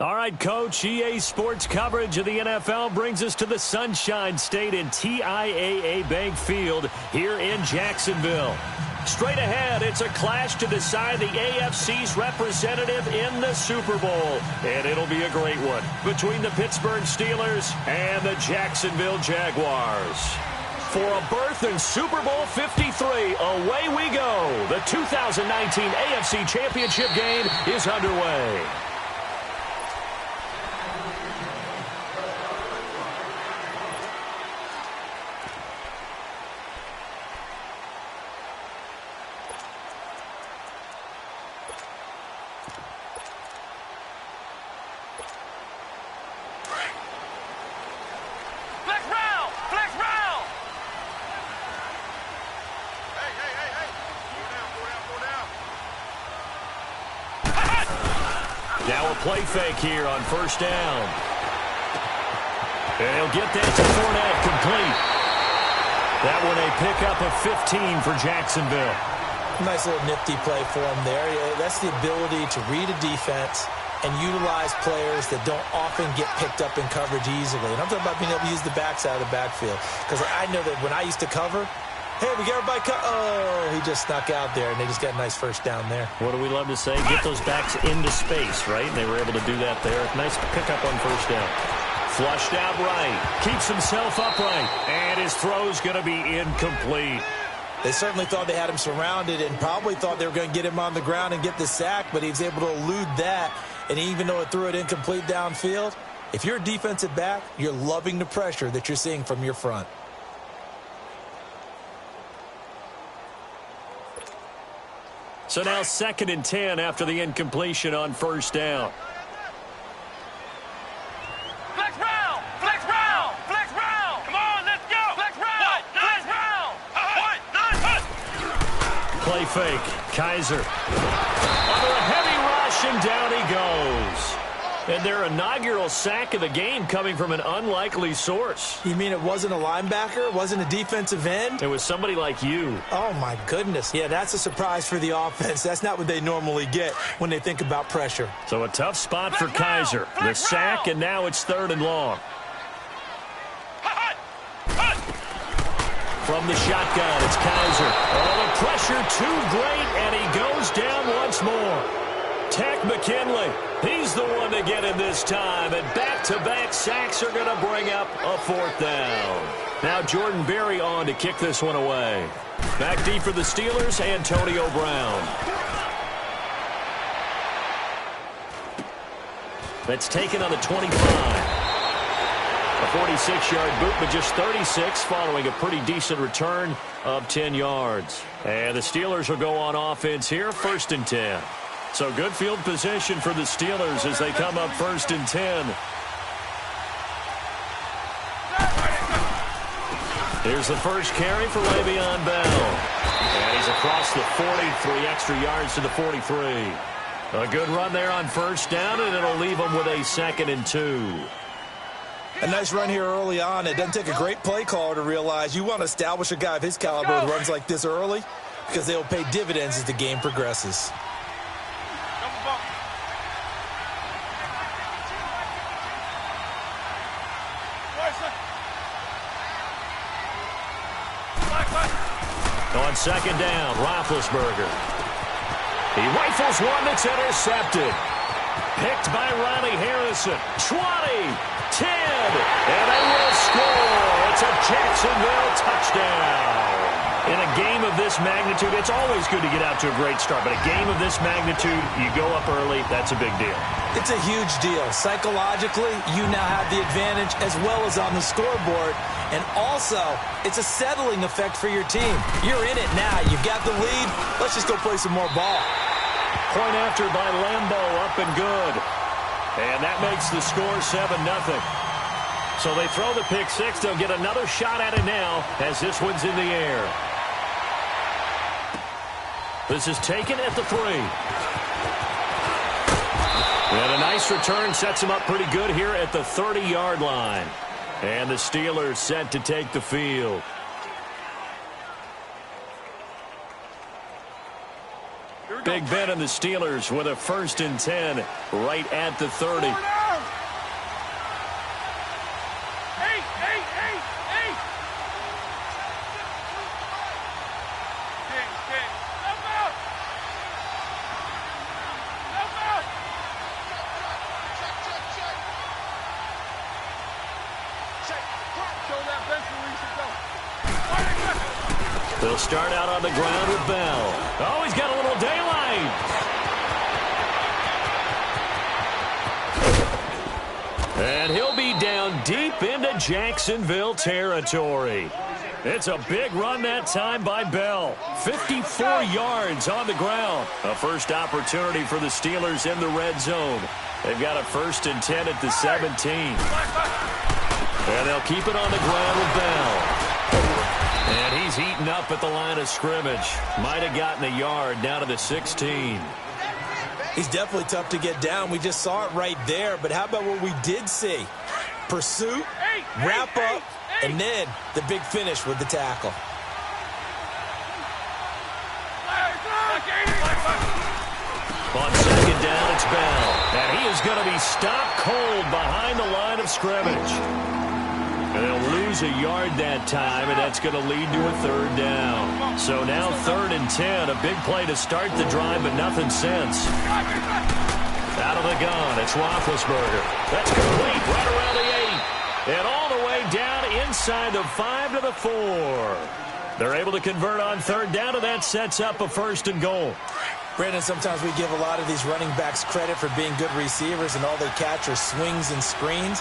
All right, Coach, EA Sports coverage of the NFL brings us to the Sunshine State in TIAA Bank Field here in Jacksonville. Straight ahead, it's a clash to decide the AFC's representative in the Super Bowl. And it'll be a great one between the Pittsburgh Steelers and the Jacksonville Jaguars. for a berth in Super Bowl 53. Away we go. The 2019 AFC Championship game is underway. Now a play fake here on first down. And he'll get that to Fournette, complete. That one a pickup of 15 for Jacksonville. Nice little nifty play for him there. That's the ability to read a defense and utilize players that don't often get picked up in coverage easily. And I'm talking about being able to use the backside of the backfield. Because I know that when I used to cover, hey, we got everybody oh, he just snuck out there, and they just got a nice first down there. What do we love to say? Get those backs into space, right? And they were able to do that there. Nice pickup on first down. Flushed out right. Keeps himself upright. And his throw's going to be incomplete. They certainly thought they had him surrounded and probably thought they were going to get him on the ground and get the sack, but he was able to elude that. And even though it threw it incomplete downfield, if you're a defensive back, you're loving the pressure that you're seeing from your front. So now 2nd and 10 after the incompletion on first down. Flex round! Flex round! Flex round! Come on, let's go! Flex round! Flex round! Play fake. Kaiser. Under a heavy rush, and down he goes. And their inaugural sack of the game coming from an unlikely source. You mean it wasn't a linebacker? It wasn't a defensive end? It was somebody like you. Oh, my goodness. Yeah, that's a surprise for the offense. That's not what they normally get when they think about pressure. So a tough spot for Kaiser. The sack, and now it's 3rd and long. From the shotgun, it's Kaiser. Oh, the pressure too great, and he goes down once more. Tech McKinley, he's the one to get him this time, and back-to-back sacks are going to bring up a 4th down. Now Jordan Berry on to kick this one away. Back deep for the Steelers, Antonio Brown. That's taken on the 25. A 46-yard boot, but just 36 following a pretty decent return of 10 yards. And the Steelers will go on offense here, 1st and 10. So good field position for the Steelers as they come up 1st and 10. Here's the first carry for Le'Veon Bell. And he's across the 40, 3 extra yards to the 43. A good run there on first down, and it'll leave them with a 2nd and 2. A nice run here early on. It doesn't take a great play caller to realize you want to establish a guy of his caliber with runs like this early because they'll pay dividends as the game progresses. On 2nd down, Roethlisberger. He rifles one that's intercepted. Picked by Ronnie Harrison. 20, 10, and they will score. It's a Jacksonville touchdown. In a game of this magnitude, it's always good to get out to a great start, but a game of this magnitude, you go up early, that's a big deal. It's a huge deal. Psychologically, you now have the advantage as well as on the scoreboard. And also, it's a settling effect for your team. You're in it now. You've got the lead. Let's just go play some more ball. Point after by Lambeau, up and good. And that makes the score 7-0. So they throw the pick six. They'll get another shot at it now as this one's in the air. This is taken at the 3. And a nice return sets him up pretty good here at the 30-yard line. And the Steelers set to take the field. Big Ben and the Steelers with a 1st and 10 right at the 30. They'll start out on the ground with Bell. Oh, he's got a little daylight. And he'll be down deep into Jacksonville territory. It's a big run that time by Bell. 54 yards on the ground. A first opportunity for the Steelers in the red zone. They've got a 1st and 10 at the 17. And they'll keep it on the ground with Bell. And he's eaten up at the line of scrimmage. Might have gotten a yard down to the 16. He's definitely tough to get down. We just saw it right there. But how about what we did see? Pursuit, wrap up, and then the big finish with the tackle. On 2nd down, it's Bell. And he is going to be stopped cold behind the line of scrimmage. And they'll lose a yard that time, and that's going to lead to a 3rd down. So now 3rd and 10, a big play to start the drive, but nothing since. Out of the gun, it's Roethlisberger. That's complete right around the 8. And all the way down inside the 5 to the 4. They're able to convert on 3rd down, and that sets up a 1st and goal. Brandon, sometimes we give a lot of these running backs credit for being good receivers, and all they catch are swings and screens.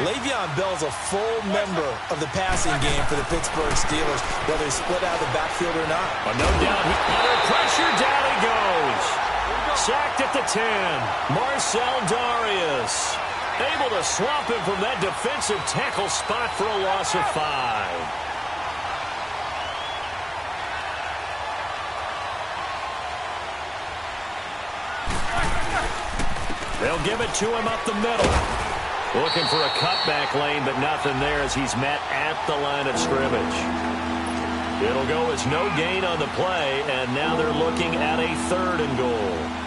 Le'Veon Bell's a full member of the passing game for the Pittsburgh Steelers, whether he's split out of the backfield or not. Oh, no doubt. Under pressure, down he goes. Sacked at the 10. Marcel Darius able to swamp him from that defensive tackle spot for a loss of 5. They'll give it to him up the middle. Looking for a cutback lane, but nothing there as he's met at the line of scrimmage. It'll go as no gain on the play, and now they're looking at a 3rd and goal.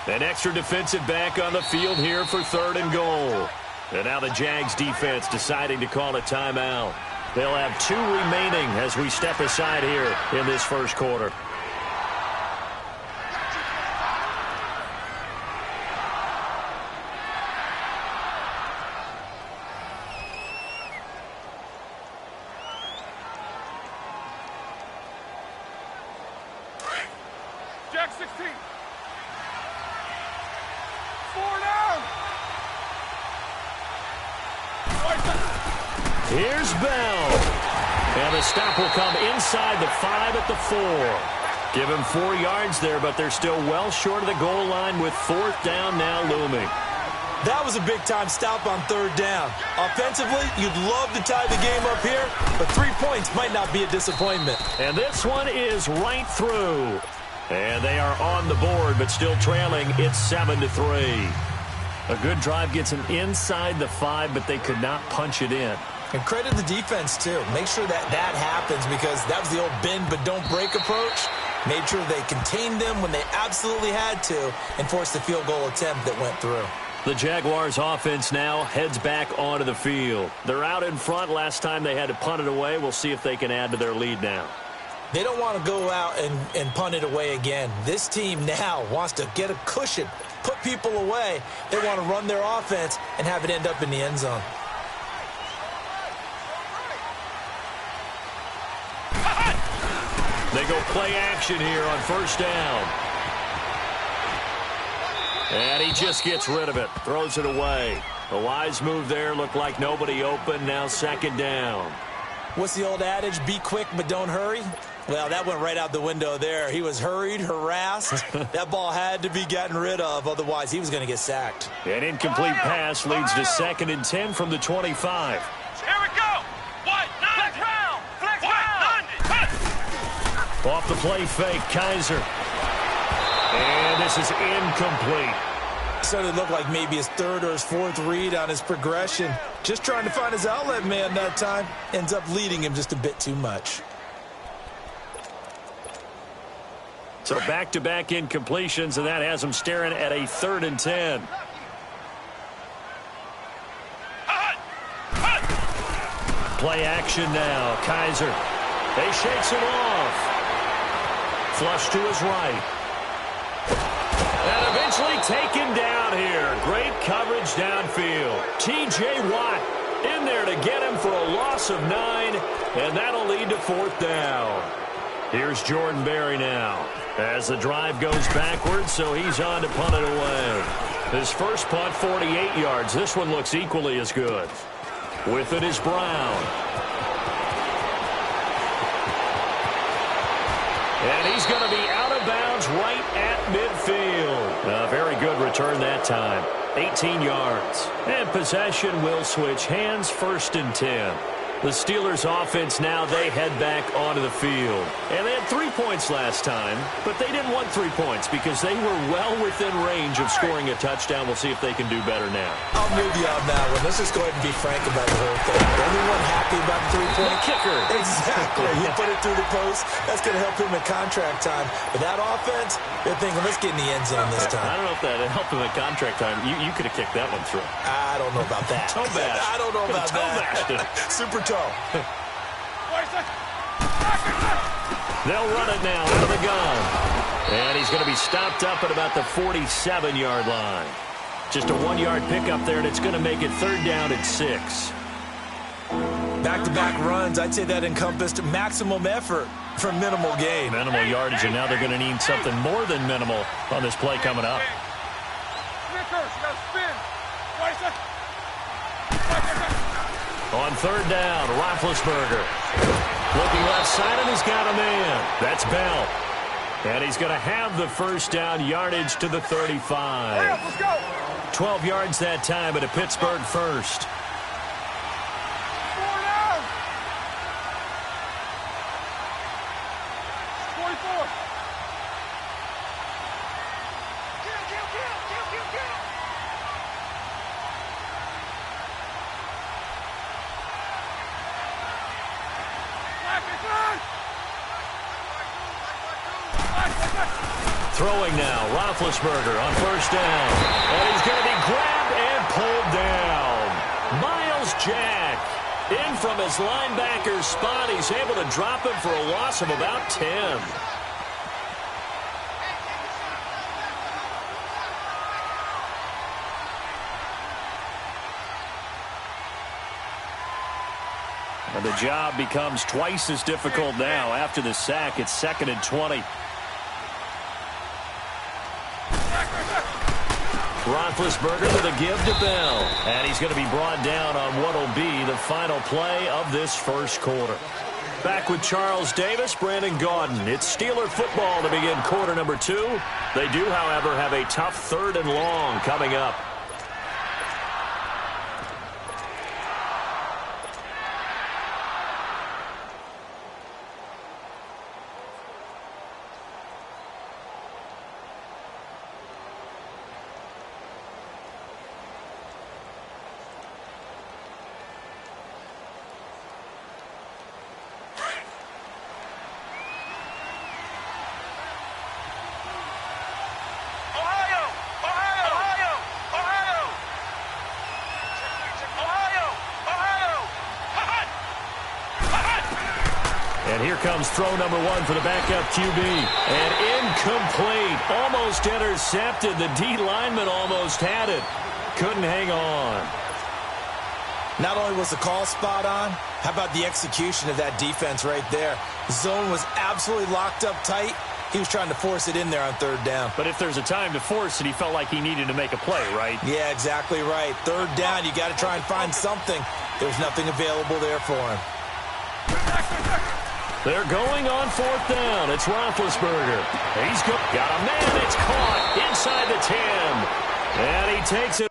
An extra defensive back on the field here for 3rd and goal. And now the Jags defense deciding to call a timeout. They'll have 2 remaining as we step aside here in this 1st quarter. Jack 16. 4 down. Here's Bell. And the stop will come inside the 5 at the 4. Give him 4 yards there, but they're still well short of the goal line with 4th down now looming. That was a big-time stop on 3rd down. Offensively, you'd love to tie the game up here, but 3 points might not be a disappointment. And this one is right through. And they are on the board, but still trailing. It's 7-3. A good drive gets them inside the 5, but they could not punch it in. And credit the defense, too. Make sure that happens, because that was the old bend but don't break approach. Made sure they contained them when they absolutely had to and forced the field goal attempt that went through. The Jaguars offense now heads back onto the field. They're out in front. Last time they had to punt it away. We'll see if they can add to their lead now. They don't want to go out and punt it away again. This team now wants to get a cushion, put people away. They want to run their offense and have it end up in the end zone. They go play action here on 1st down. And he just gets rid of it, throws it away. A wise move there, looked like nobody open, now 2nd down. What's the old adage? Be quick, but don't hurry. Well, that went right out the window there. He was hurried, harassed. That ball had to be gotten rid of. Otherwise, he was going to get sacked. An incomplete pass leads to 2nd and 10 from the 25. Here we go. What? Flex round. Flex round. Off the play fake, Kaiser. And this is incomplete. Started to look like maybe his 3rd or his 4th read on his progression. Just trying to find his outlet man that time. Ends up leading him just a bit too much. So back-to-back incompletions, and that has him staring at a 3rd and 10. Play action now. Kaiser. They shakes him off. Flush to his right. And eventually taken down here. Great coverage downfield. T.J. Watt in there to get him for a loss of 9, and that'll lead to 4th down. Here's Jordan Berry now. As the drive goes backwards, so he's on to punt it away. His first punt, 48 yards. This one looks equally as good. With it is Brown. And he's going to be out of bounds right at midfield. A very good return that time. 18 yards. And possession will switch hands, 1st and 10. The Steelers offense now, they head back onto the field. And they had 3 points last time, but they didn't want 3 points because they were well within range of scoring a touchdown. We'll see if they can do better now. I'm with you on that one. Let's just go ahead and be frank about the whole thing. Anyone happy about the 3-point kicker? Exactly. You put it through the post. That's going to help him in contract time. But that offense, they're thinking, let's get in the end zone this time. I don't know if that helped him in contract time. You could have kicked that one through. I don't know about that. Toe bash. I don't know about that. Super toe. They'll run it now out of the gun. And he's going to be stopped up at about the 47-yard line. Just a 1-yard pickup there, and it's going to make it 3rd down and 6. Back-to-back runs, I'd say that encompassed maximum effort for minimal gain. Minimal yardage, and now they're going to need something more than minimal on this play coming up. On 3rd down, Roethlisberger. Looking left side, and he's got a man. That's Bell. And he's going to have the 1st down, yardage to the 35. Let's go. 12 yards that time, at a Pittsburgh 1st. 4 down. 24. Throwing now, Roethlisberger on 1st down. And he's going to be grabbed and pulled down. Miles Jack in from his linebacker spot. He's able to drop him for a loss of about 10. And the job becomes twice as difficult now after the sack. It's 2nd and 20. Roethlisberger with a give to Bell. And he's going to be brought down on what will be the final play of this 1st quarter. Back with Charles Davis, Brandon Gaudin. It's Steeler football to begin quarter number 2. They do, however, have a tough 3rd and long coming up. And here comes throw number 1 for the backup QB. And incomplete. Almost intercepted. The D lineman almost had it. Couldn't hang on. Not only was the call spot on, how about the execution of that defense right there? Zone was absolutely locked up tight. He was trying to force it in there on 3rd down. But if there's a time to force it, he felt like he needed to make a play, right? Yeah, exactly right. 3rd down, you got to try and find something. There's nothing available there for him. They're going on fourth down. It's Roethlisberger. He's got a man. It's caught inside the 10. And he takes it.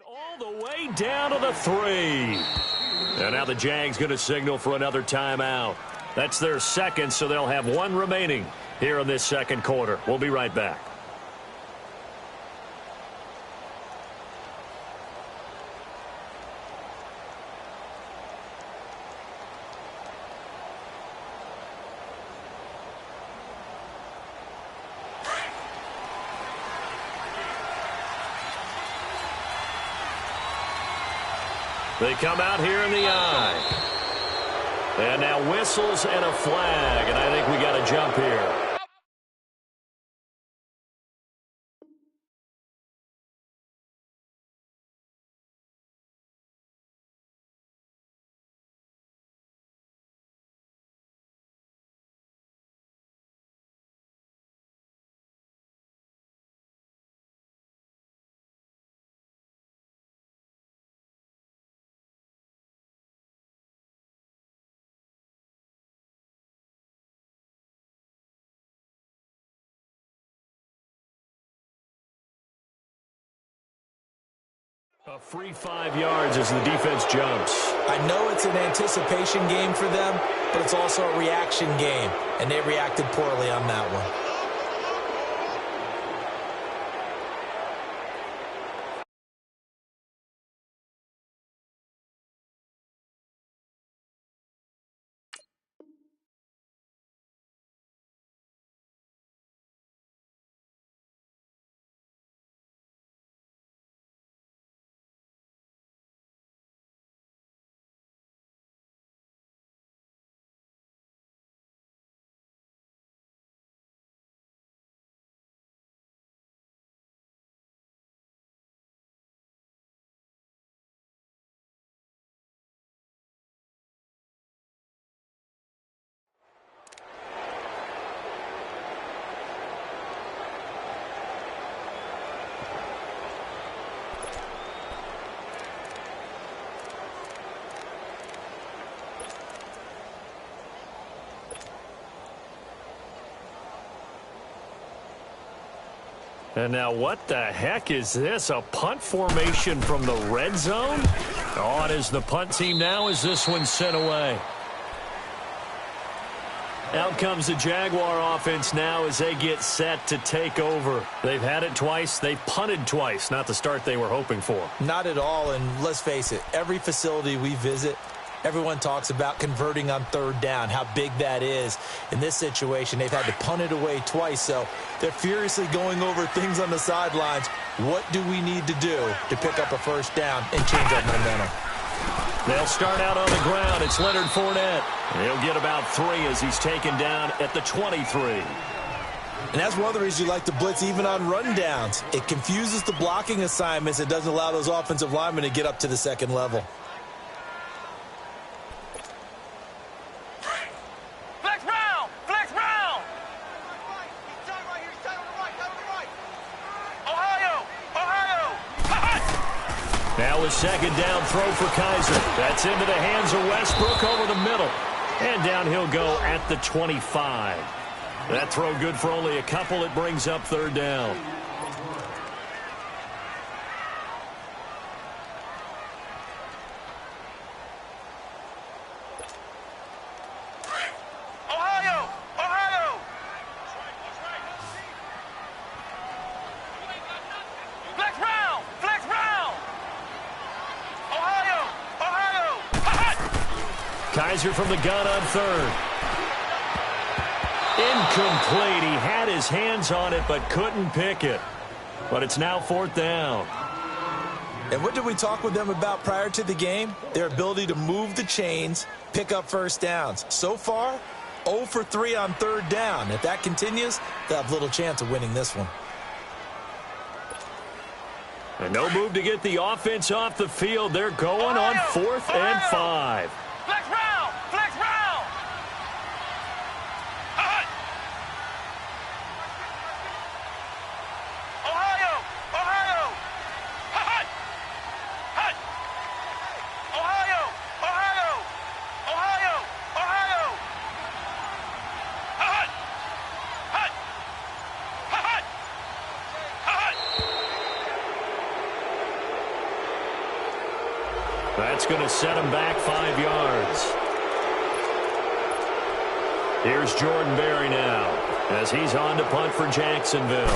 All the way down to the 3. And now the Jags going to signal for another timeout. That's their second, so they'll have one remaining here in this second quarter. We'll be right back. They come out here in the eye. And now whistles and a flag, and I think we got a jump here. A free 5 yards as the defense jumps. I know it's an anticipation game for them, but it's also a reaction game, and they reacted poorly on that one. And now what the heck is this? A punt formation from the red zone? On is the punt team now as this one's sent away. Out comes the Jaguar offense now as they get set to take over. They've had it twice. They've punted twice. Not the start they were hoping for. Not at all, and let's face it, every facility we visit, everyone talks about converting on third down, how big that is. In this situation, they've had to punt it away twice, so they're furiously going over things on the sidelines. What do we need to do to pick up a first down and change our momentum? They'll start out on the ground. It's Leonard Fournette. He'll get about 3 as he's taken down at the 23. And that's one of the reasons you like to blitz even on rundowns. It confuses the blocking assignments. It doesn't allow those offensive linemen to get up to the second level. Flex round! Flex round! Ohio! Ohio! Now a second down throw for Kaiser. That's into the hands of Westbrook over the middle. And down he'll go at the 25. That throw good for only a couple. It brings up third down. Ohio! Ohio! Flex round! Flex round! Ohio! Ohio! Hot! Kaiser from the gun on third. Incomplete. He had his hands on it but couldn't pick it. But it's now fourth down. And what did we talk with them about prior to the game? Their ability to move the chains, pick up first downs. So far, 0 for 3 on third down. If that continues, they'll have little chance of winning this one. And no move to get the offense off the field. They're going on 4th and 5. Flex round! Flex round! Hot! Ohio! Ohio! Hot! Hot! Ohio! Ohio! Ohio! Ohio! Hot! Hot! Hot! Hot! That's going to set him back 5 yards. Here's Jordan Berry now as he's on to punt for Jacksonville.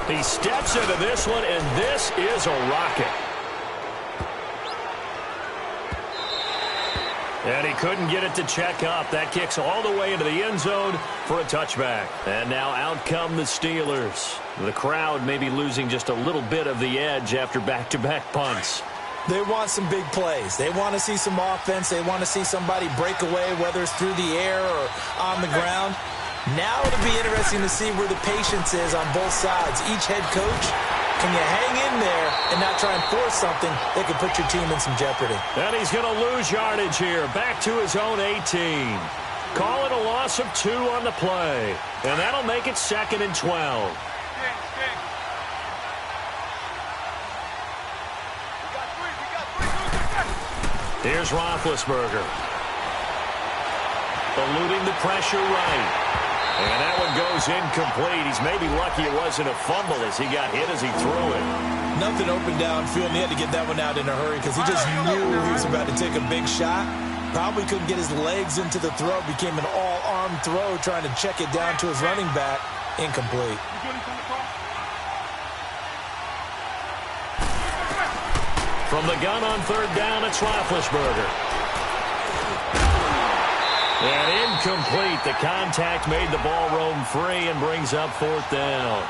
He steps into this one, and this is a rocket. And he couldn't get it to check up. That kicks all the way into the end zone for a touchback. And now out come the Steelers. The crowd may be losing just a little bit of the edge after back-to-back punts. They want some big plays. They want to see some offense. They want to see somebody break away, whether it's through the air or on the ground. Now it'll be interesting to see where the patience is on both sides. Each head coach, can you hang in there and not try and force something that could put your team in some jeopardy? And he's going to lose yardage here, back to his own 18. Call it a loss of 2 on the play. And that'll make it 2nd and 12. Here's Roethlisberger. Eluding the pressure right. And that one goes incomplete. He's maybe lucky it wasn't a fumble as he got hit as he threw it. Nothing open downfield, and he had to get that one out in a hurry because he just knew he was about to take a big shot. Probably couldn't get his legs into the throw. Became an all-arm throw trying to check it down to his running back. Incomplete. From the gun on third down, it's Roethlisberger. And incomplete. The contact made the ball roam free and brings up 4th down.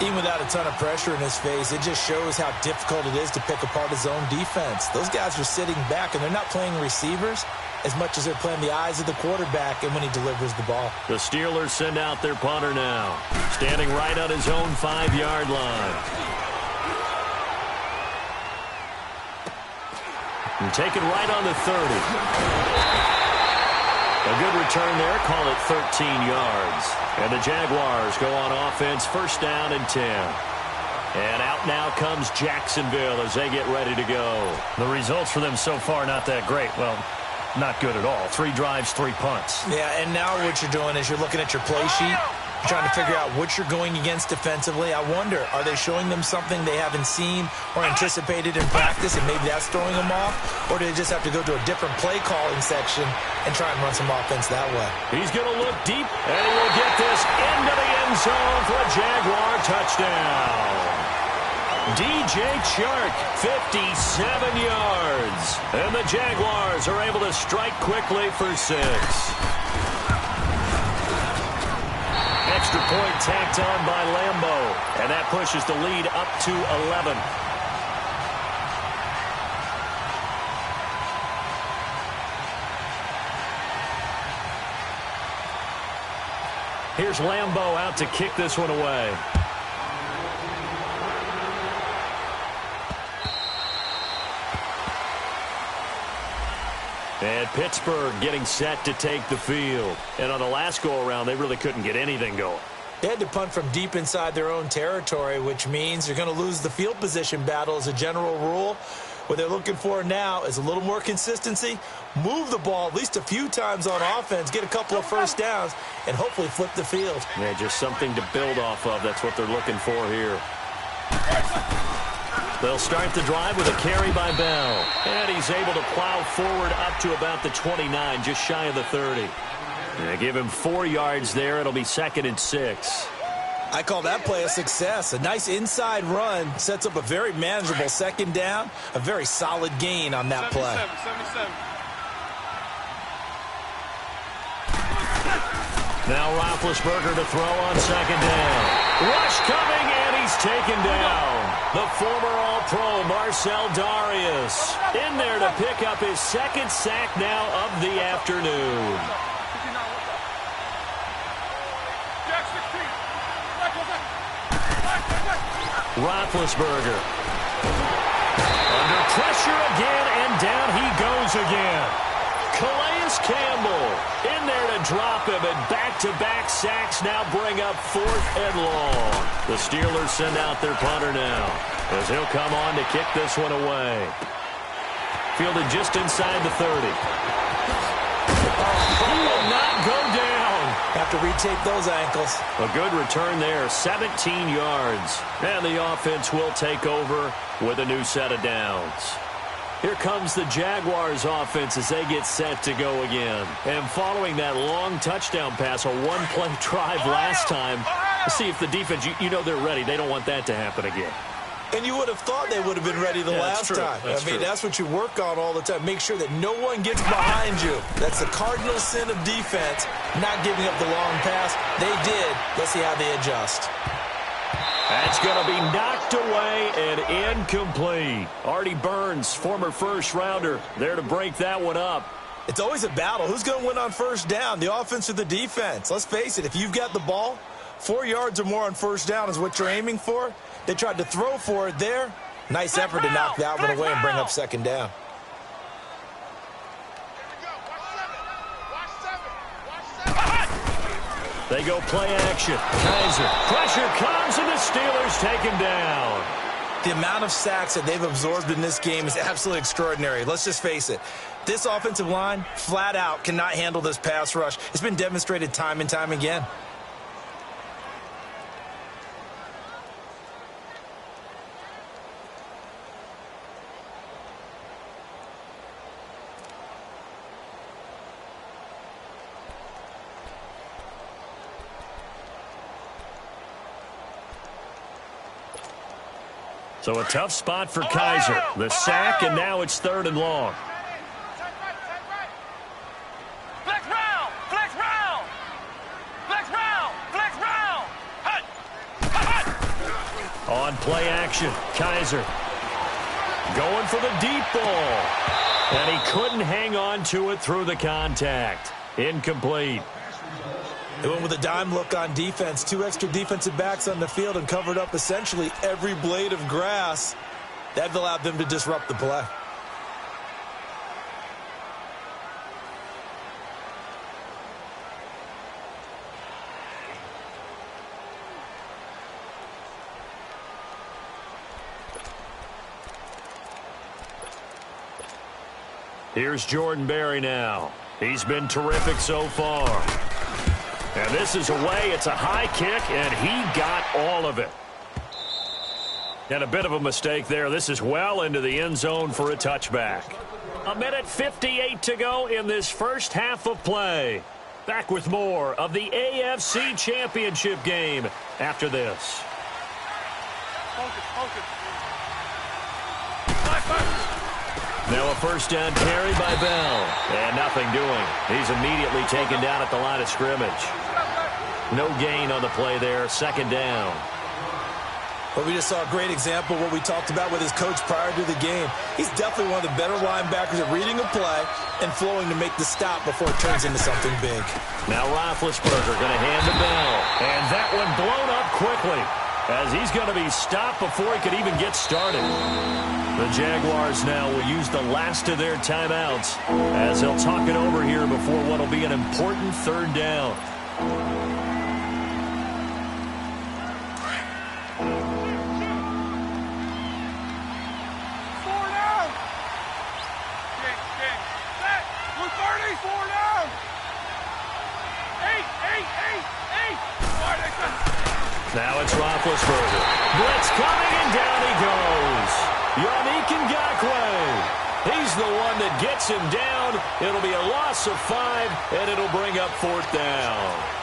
Even without a ton of pressure in his face, it just shows how difficult it is to pick apart his own defense. Those guys are sitting back, and they're not playing receivers as much as they're playing the eyes of the quarterback and when he delivers the ball. The Steelers send out their punter now, standing right on his own 5-yard line. And taken right on the 30. A good return there. Call it 13 yards. And the Jaguars go on offense, 1st down and 10. And out now comes Jacksonville as they get ready to go. The results for them so far not that great. Well, not good at all. 3 drives, 3 punts. Yeah, and now what you're doing is you're looking at your play sheet, trying to figure out what you're going against defensively. I wonder, are they showing them something they haven't seen or anticipated in practice, and maybe that's throwing them off? Or do they just have to go to a different play calling section and try and run some offense that way? He's going to look deep, and he will get this into the end zone for a Jaguar touchdown. DJ Chark, 57 yards. And the Jaguars are able to strike quickly for 6. Extra point tacked on by Lambeau. And that pushes the lead up to 11. Here's Lambeau out to kick this one away. And Pittsburgh getting set to take the field. And on the last go-around, they really couldn't get anything going. They had to punt from deep inside their own territory, which means you're going to lose the field position battle as a general rule. What they're looking for now is a little more consistency, move the ball at least a few times on offense, get a couple of first downs, and hopefully flip the field. Yeah, just something to build off of. That's what they're looking for here. They'll start the drive with a carry by Bell. And he's able to plow forward up to about the 29, just shy of the 30. Yeah, give him 4 yards there. It'll be 2nd and 6. I call that play a success. A nice inside run sets up a very manageable 2nd down. A very solid gain on that play. 77. Now Roethlisberger to throw on 2nd down. Rush coming, and he's taken down. The former All-Pro Marcel Darius in there to pick up his 2nd sack now of the afternoon. Roethlisberger under pressure again, and down he goes again. Calais Campbell in there to drop him, and back-to-back sacks now bring up 4th and long. The Steelers send out their punter now, as he'll come on to kick this one away. Fielded just inside the 30. Will not go down. Have to retake those ankles. A good return there, 17 yards. And the offense will take over with a new set of downs. Here comes the Jaguars offense as they get set to go again. And following that long touchdown pass, a one-play drive last time, let's see if the defense, you know they're ready. They don't want that to happen again. And you would have thought they would have been ready the last time. That's what you work on all the time. Make sure that no one gets behind you. That's the cardinal sin of defense, not giving up the long pass. They did. Let's see how they adjust. That's going to be knocked away and incomplete. Artie Burns, former first-rounder, there to break that one up. It's always a battle. Who's going to win on first down, the offense or the defense? Let's face it, if you've got the ball, 4 yards or more on first down is what you're aiming for. They tried to throw for it there. Nice effort to knock that one away and bring up 2nd down. They go play action. Kaiser. Pressure comes, and the Steelers take him down. The amount of sacks that they've absorbed in this game is absolutely extraordinary. Let's just face it. This offensive line, flat out, cannot handle this pass rush. It's been demonstrated time and time again. So a tough spot for Kaiser. The sack, and now it's 3rd and long. Flex round! Flex round! Flex round! Flex round! Hut! Hut! On play action, Kaiser going for the deep ball. And he couldn't hang on to it through the contact. Incomplete. They went with a dime look on defense. 2 extra defensive backs on the field and covered up essentially every blade of grass. That allowed them to disrupt the play. Here's Jordan Berry now. He's been terrific so far. And this is away. It's a high kick, and he got all of it. And a bit of a mistake there. This is well into the end zone for a touchback. 1:58 to go in this first half of play. Back with more of the AFC Championship game after this. Now a first down carry by Bell. And nothing doing. He's immediately taken down at the line of scrimmage. No gain on the play there. 2nd down. But we just saw a great example of what we talked about with his coach prior to the game. He's definitely one of the better linebackers at reading a play and flowing to make the stop before it turns into something big. Now Roethlisberger going to hand to Bell. And that one blown up quickly as he's going to be stopped before he could even get started. The Jaguars now will use the last of their timeouts as they'll talk it over here before what will be an important 3rd down. Now it's Roethlisberger. Blitz coming, and down he goes. Yannick Ngakoue. He's the one that gets him down. It'll be a loss of 5, and it'll bring up 4th down.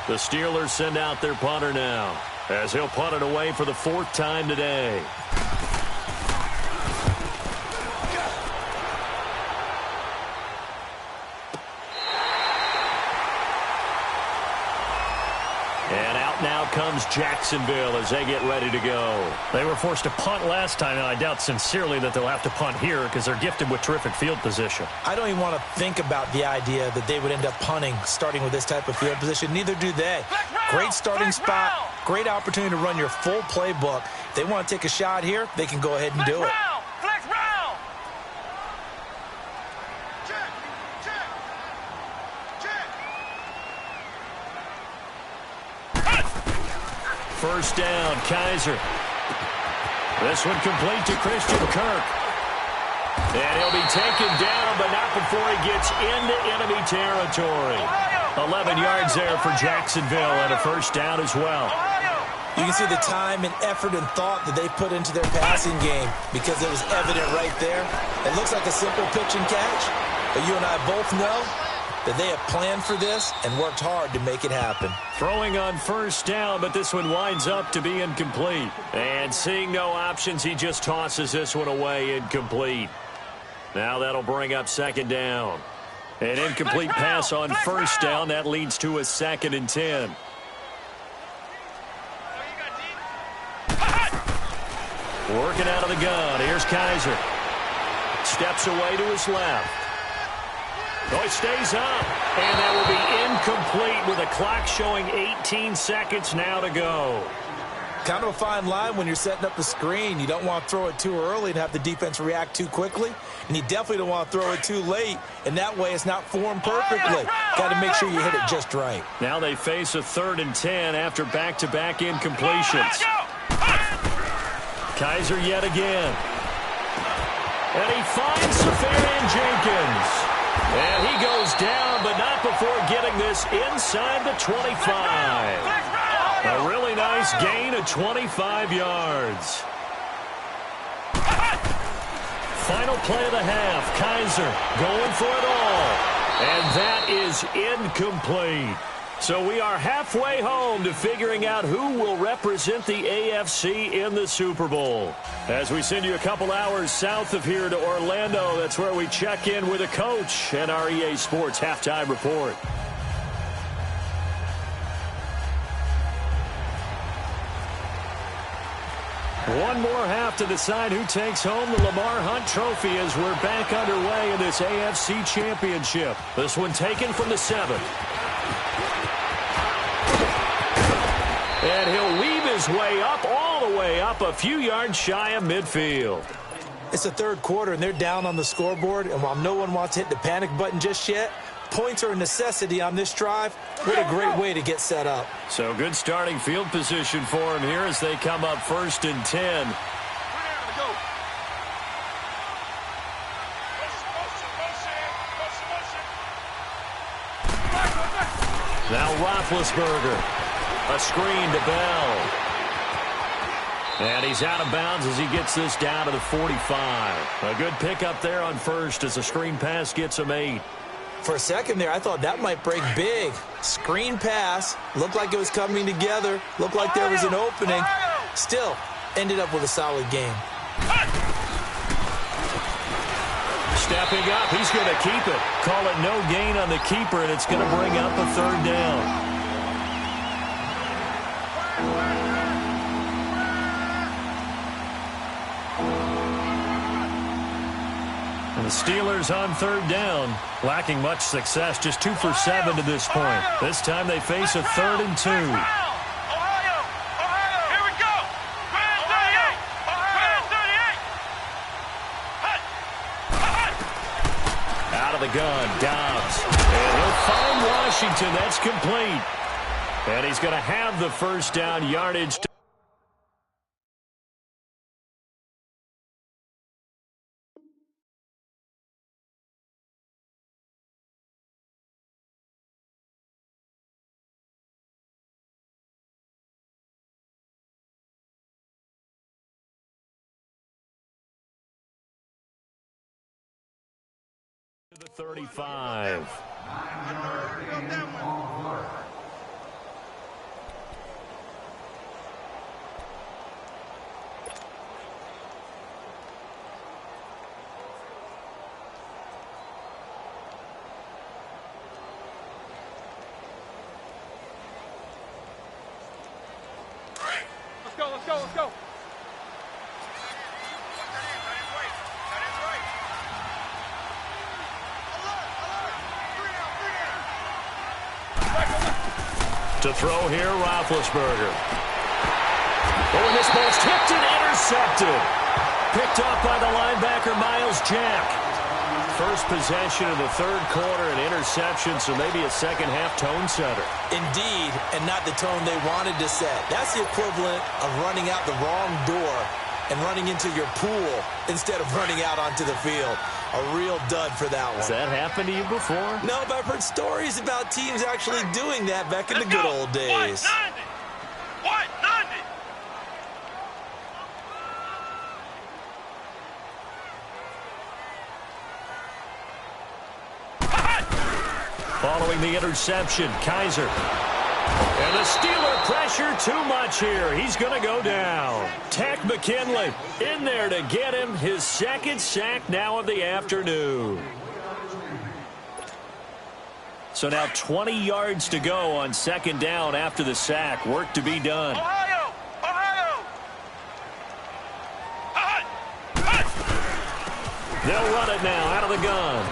The Steelers send out their punter now, as he'll punt it away for the 4th time today. And out now comes Jacksonville as they get ready to go. They were forced to punt last time, and I doubt sincerely that they'll have to punt here because they're gifted with terrific field position. I don't even want to think about the idea that they would end up punting starting with this type of field position. Neither do they. Great starting spot, great opportunity to run your full playbook. If they want to take a shot here, they can go ahead and do it. First down, Kaiser. This one complete to Christian Kirk. And he'll be taken down, but not before he gets into enemy territory. 11 yards there for Jacksonville, and a first down as well. You can see the time and effort and thought that they put into their passing game because it was evident right there. It looks like a simple pitch and catch, but you and I both know that they have planned for this and worked hard to make it happen. Throwing on first down, but this one winds up to be incomplete. And seeing no options, he just tosses this one away, incomplete. Now that'll bring up 2nd down. An incomplete pass on first down. That leads to a 2nd and 10. Working out of the gun. Here's Kaiser. Steps away to his left. Oh, he stays up, and that will be incomplete with a clock showing 18 seconds now to go. Kind of a fine line when you're setting up the screen. You don't want to throw it too early and have the defense react too quickly, and you definitely don't want to throw it too late, and that way it's not formed perfectly. Got to make sure you hit it just right. Now they face a 3rd and 10 after back-to-back incompletions. Kaiser yet again. And he finds Safarian-Jenkins. And he goes down, but not before getting this inside the 25. A really nice gain of 25 yards. Final play of the half. Kaiser going for it all. And that is incomplete. So we are halfway home to figuring out who will represent the AFC in the Super Bowl. As we send you a couple hours south of here to Orlando, that's where we check in with a coach and our EA Sports Halftime Report. One more half to decide who takes home the Lamar Hunt Trophy as we're back underway in this AFC Championship. This one taken from the 7th. And he'll weave his way up, all the way up, a few yards shy of midfield. It's the 3rd quarter, and they're down on the scoreboard, and while no one wants to hit the panic button just yet, points are a necessity on this drive. What a great way to get set up. So good starting field position for him here as they come up 1st and 10. Now Roethlisberger. A screen to Bell. And he's out of bounds as he gets this down to the 45. A good pickup there on first as a screen pass gets him 8. For a second there, I thought that might break big. Screen pass. Looked like it was coming together. Looked like there was an opening. Still, ended up with a solid game. Stepping up, he's going to keep it. Call it no gain on the keeper, and it's going to bring up a 3rd down. And the Steelers on 3rd down, lacking much success, just 2 for 7 to this point. This time they face a 3rd and 2. Out of the the gun. Dobbs. And he'll find Washington. That's complete. And he's going to have the first down yardage. The 35. Let's go. To throw here, Roethlisberger. Oh, and this ball's tipped and intercepted. Picked up by the linebacker, Miles Jack. First possession of the third quarter, an interception, so maybe a second-half tone setter. Indeed, and not the tone they wanted to set. That's the equivalent of running out the wrong door and running into your pool instead of running out onto the field. A real dud for that one. Has that happened to you before? No, but I've heard stories about teams actually doing that back in the good old days. Following the interception, Kaiser. And the Steeler pressure too much here. He's going to go down. Tack McKinley in there to get him his second sack now of the afternoon. So now 20 yards to go on second down after the sack. Work to be done. Ohio! They'll run it now out of the gun.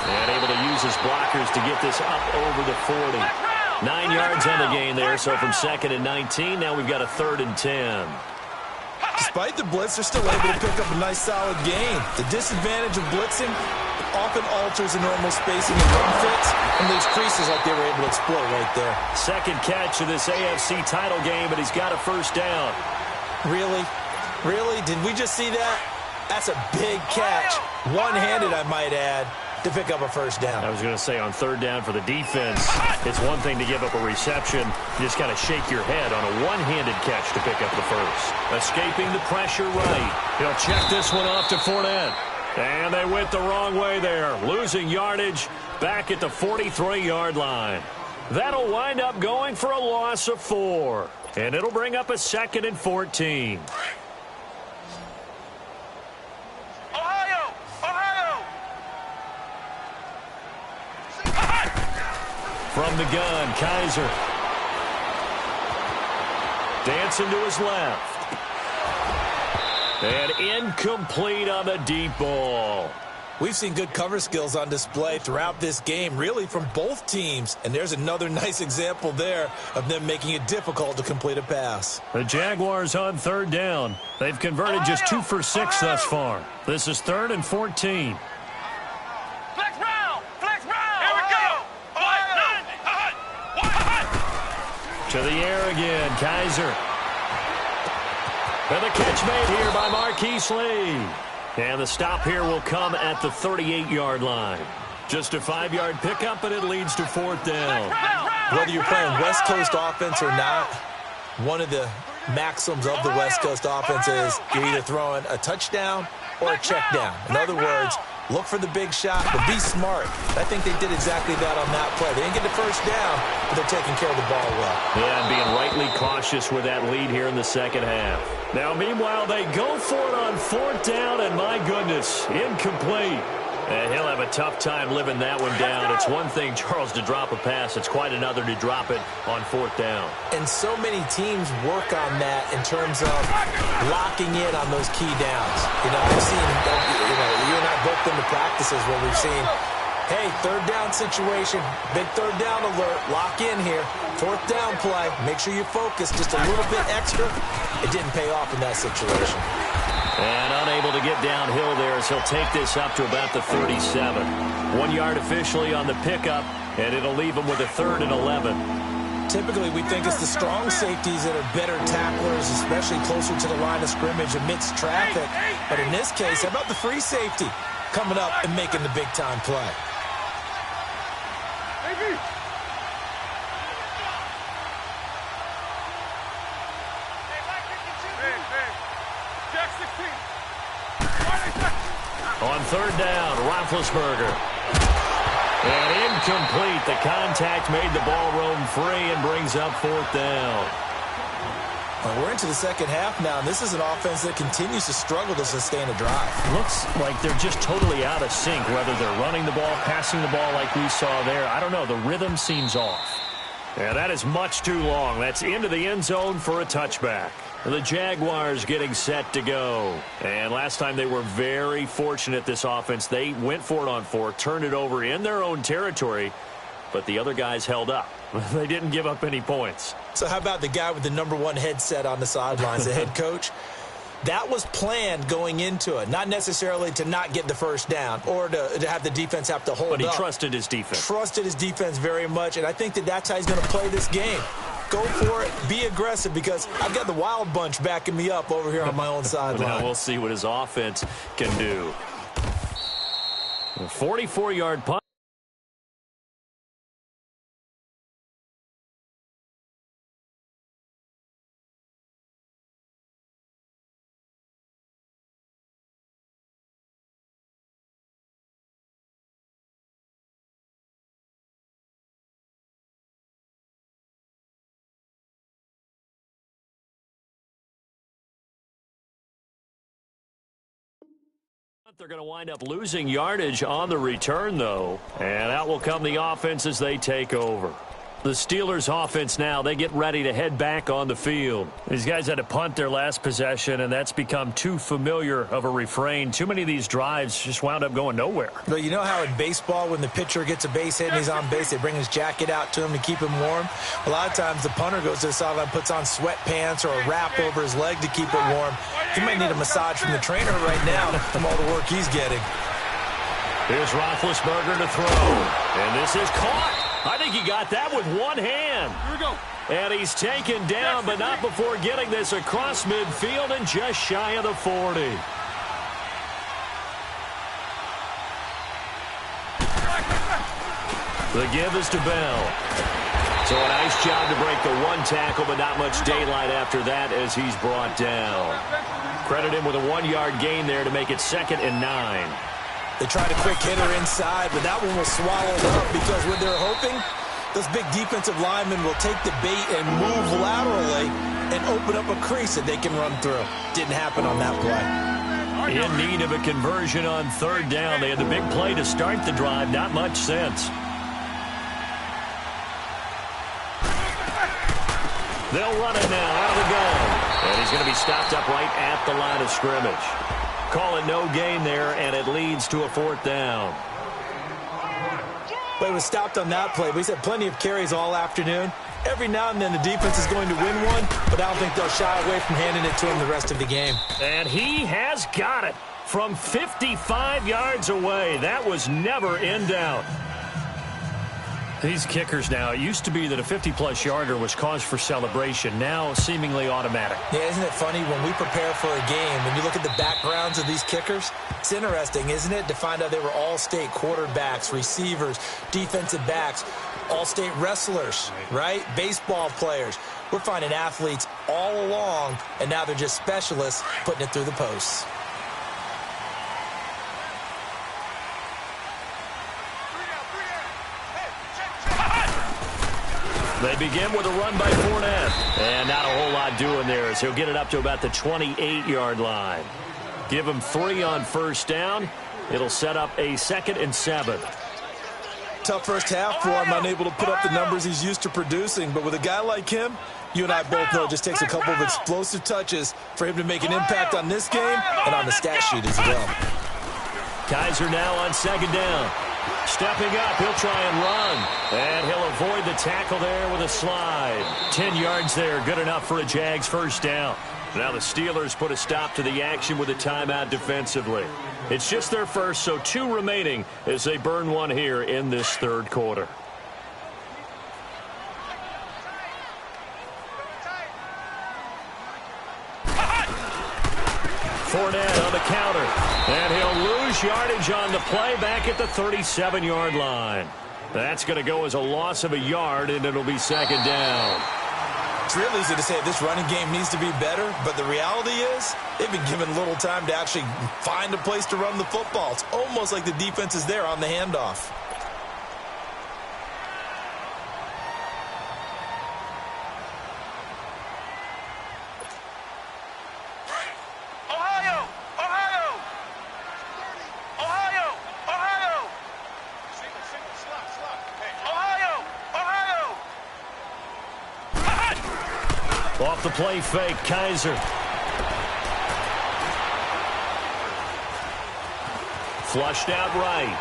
And able to use his blockers to get this up over the 40. 9 yards on the gain there, so from 2nd and 19, now we've got a 3rd and 10. Despite the blitz, they're still able to pick up a nice, solid gain. The disadvantage of blitzing often alters the normal spacing and run fits and leaves creases like they were able to exploit right there. Second catch of this AFC title game, but he's got a first down. Really? Really? Did we just see that? That's a big catch. One-handed, I might add, to pick up a first down. I was going to say on third down for the defense, it's one thing to give up a reception. You just got to shake your head on a one-handed catch to pick up the first. Escaping the pressure right. He'll check this one off to Fournette. And they went the wrong way there. Losing yardage back at the 43-yard line. That'll wind up going for a loss of 4. And it'll bring up a 2nd and 14. From the gun, Kaiser. Dancing to his left. And incomplete on the deep ball. We've seen good cover skills on display throughout this game, really from both teams. And there's another nice example there of them making it difficult to complete a pass. The Jaguars on third down. They've converted just 2 for 6 thus far. This is 3rd and 14. To the air again, Kaiser. And the catch made here by Marquise Lee. And the stop here will come at the 38-yard line. Just a 5-yard pickup, and it leads to 4th down. Whether you're playing West Coast offense or not, one of the maxims of the West Coast offense is you're either throwing a touchdown or a check down. In other words, look for the big shot, but be smart. I think they did exactly that on that play. They didn't get the first down, but they're taking care of the ball well. Yeah, and being rightly cautious with that lead here in the second half. Now, meanwhile, they go for it on 4th down, and my goodness, incomplete. And he'll have a tough time living that one down. It's one thing, Charles, to drop a pass. It's quite another to drop it on 4th down. And so many teams work on that in terms of locking in on those key downs. You know, I've seen, you and I both been to practices where we've seen, hey, 3rd down situation, big 3rd down alert, lock in here. 4th down play, make sure you focus just a little bit extra. It didn't pay off in that situation. And unable to get downhill there as he'll take this up to about the 37. 1 yard officially on the pickup, and it'll leave him with a 3rd and 11. Typically, we think it's the strong safeties that are better tacklers, especially closer to the line of scrimmage amidst traffic. But in this case, how about the free safety coming up and making the big-time play? On 3rd down, Roethlisberger. And incomplete. The contact made the ball roam free and brings up 4th down. Well, we're into the second half now, and this is an offense that continues to struggle to sustain a drive. Looks like they're just totally out of sync, whether they're running the ball, passing the ball like we saw there. I don't know. The rhythm seems off. Yeah, that is much too long. That's into the end zone for a touchback. The Jaguars getting set to go. And last time they were very fortunate, this offense. They went for it on 4, turned it over in their own territory, but the other guys held up. They didn't give up any points. So how about the guy with the #1 headset on the sidelines, the head coach? That was planned going into it, not necessarily to not get the first down or to have the defense have to hold up. But he trusted his defense. Trusted his defense very much, and I think that's how he's going to play this game. Go for it. Be aggressive, because I've got the wild bunch backing me up over here on my own sideline. Now we'll see what his offense can do. A 44-yard punt. They're going to wind up losing yardage on the return, though. And out will come the offense as they take over. The Steelers offense now, they get ready to head back on the field. These guys had to punt their last possession, and that's become too familiar of a refrain. Too many of these drives just wound up going nowhere. But you know how in baseball, when the pitcher gets a base hit and he's on base, they bring his jacket out to him to keep him warm? A lot of times the punter goes to the sideline, puts on sweatpants or a wrap over his leg to keep it warm. He might need a massage from the trainer right now from all the work he's getting. Here's Roethlisberger to throw. And this is caught. I think he got that with one hand. Here we go. And he's taken down, but not before getting this across midfield and just shy of the 40. The give is to Bell. So a nice job to break the one tackle, but not much daylight after that as he's brought down. Credit him with a 1-yard gain there to make it 2nd and 9. They tried a quick hitter inside, but that one was swallowed up because what they're hoping, those big defensive linemen will take the bait and move laterally and open up a crease that they can run through. Didn't happen on that play. In need of a conversion on 3rd down. They had the big play to start the drive. Not much sense. They'll run it now out of the gun. And he's going to be stopped up right at the line of scrimmage. Call it no gain there, and it leads to a 4th down. But it was stopped on that play. We've had plenty of carries all afternoon. Every now and then the defense is going to win one, but I don't think they'll shy away from handing it to him the rest of the game. And he has got it from 55 yards away. That was never in doubt. These kickers now, it used to be that a 50-plus yarder was cause for celebration. Now seemingly automatic. Yeah, isn't it funny when we prepare for a game, when you look at the backgrounds of these kickers, it's interesting, isn't it, to find out they were all-state quarterbacks, receivers, defensive backs, all-state wrestlers, right? Baseball players. We're finding athletes all along, and now they're just specialists putting it through the posts. They begin with a run by Fournette. And not a whole lot doing there as he'll get it up to about the 28-yard line. Give him 3 on 1st down. It'll set up a 2nd and 7. Tough first half for him, unable to put up the numbers he's used to producing. But with a guy like him, you and I both know it just takes a couple of explosive touches for him to make an impact on this game and on the stat sheet as well. Kaiser now on 2nd down. Stepping up, he'll try and run. And he'll avoid the tackle there with a slide. 10 yards there, good enough for a Jags first down. Now the Steelers put a stop to the action with a timeout defensively. It's just their first, so 2 remaining as they burn one here in this third quarter. Fournette on the counter. And he'll lose yardage on the play back at the 37-yard line. That's going to go as a loss of a yard, and it'll be second down. It's real easy to say this running game needs to be better, but the reality is they've been given little time to actually find a place to run the football. It's almost like the defense is there on the handoff. Off the play fake, Kaiser. Flushed out right.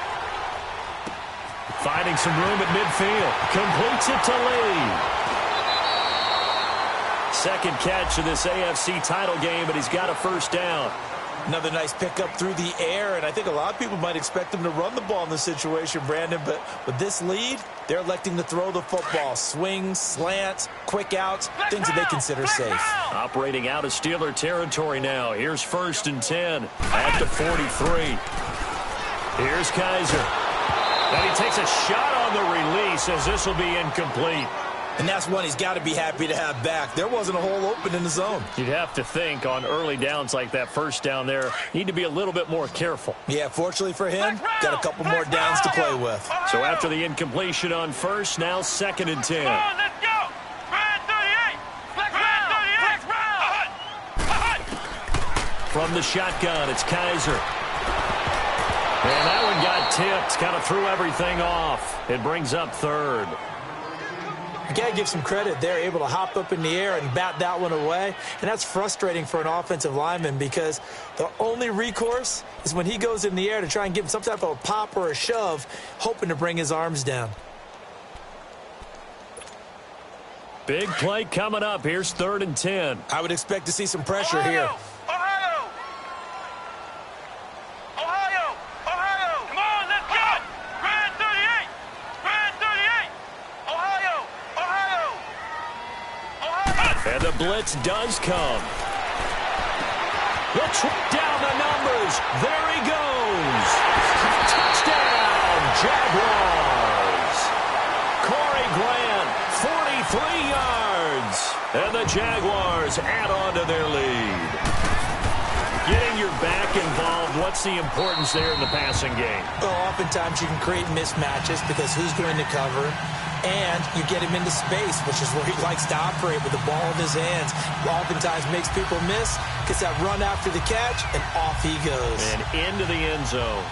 Finding some room at midfield. Completes it to Lee. Second catch of this AFC title game, but he's got a first down. Another nice pickup through the air, and I think a lot of people might expect him to run the ball in this situation, Brandon, but with this lead, they're electing to throw the football. Swings, slants, quick outs, things that they consider safe. Operating out of Steeler territory now. Here's 1st and 10 at the 43. Here's Kaiser. And he takes a shot on the release as this will be incomplete. And that's one he's got to be happy to have back. There wasn't a hole open in the zone. You'd have to think on early downs like that first down there, need to be a little bit more careful. Yeah, fortunately for him, got a couple more downs to play with. So after the incompletion on first, now 2nd and 10. Let's go! Red 38! Flex round! From the shotgun, it's Kaiser. And that one got tipped, kind of threw everything off. It brings up 3rd. You got to give some credit. They're able to hop up in the air and bat that one away. And that's frustrating for an offensive lineman because the only recourse is when he goes in the air to try and give him some type of a pop or a shove, hoping to bring his arms down. Big play coming up. Here's 3rd and 10. I would expect to see some pressure here. And the blitz does come. Let's down the numbers. There he goes. Touchdown, Jaguars. Corey Grant, 43 yards. And the Jaguars add on to their lead. Getting your back involved, what's the importance there in the passing game? Well, oftentimes you can create mismatches because who's going to cover? And you get him into space, which is where he likes to operate with the ball in his hands. Oftentimes makes people miss, gets that run after the catch, and off he goes. And into the end zone.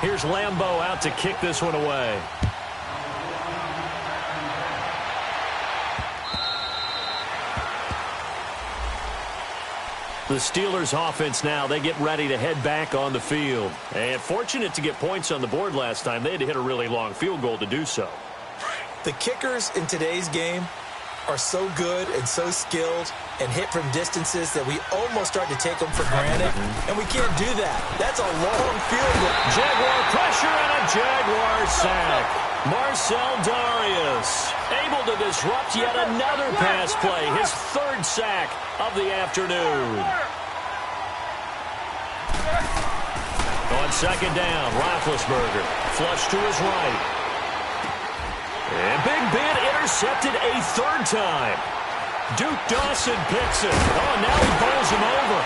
Here's Lambeau out to kick this one away. The Steelers offense now, they get ready to head back on the field. And fortunate to get points on the board last time. They had to hit a really long field goal to do so. The kickers in today's game are so good and so skilled and hit from distances that we almost start to take them for granted. And we can't do that. That's a long field goal. Jaguar pressure and a Jaguar sack. Marcel Darius able to disrupt yet another pass play. His 3rd sack of the afternoon. On 2nd down, Roethlisberger flush to his right. And Big Ben intercepted a 3rd time. Duke Dawson picks it. Oh, now he bowls him over.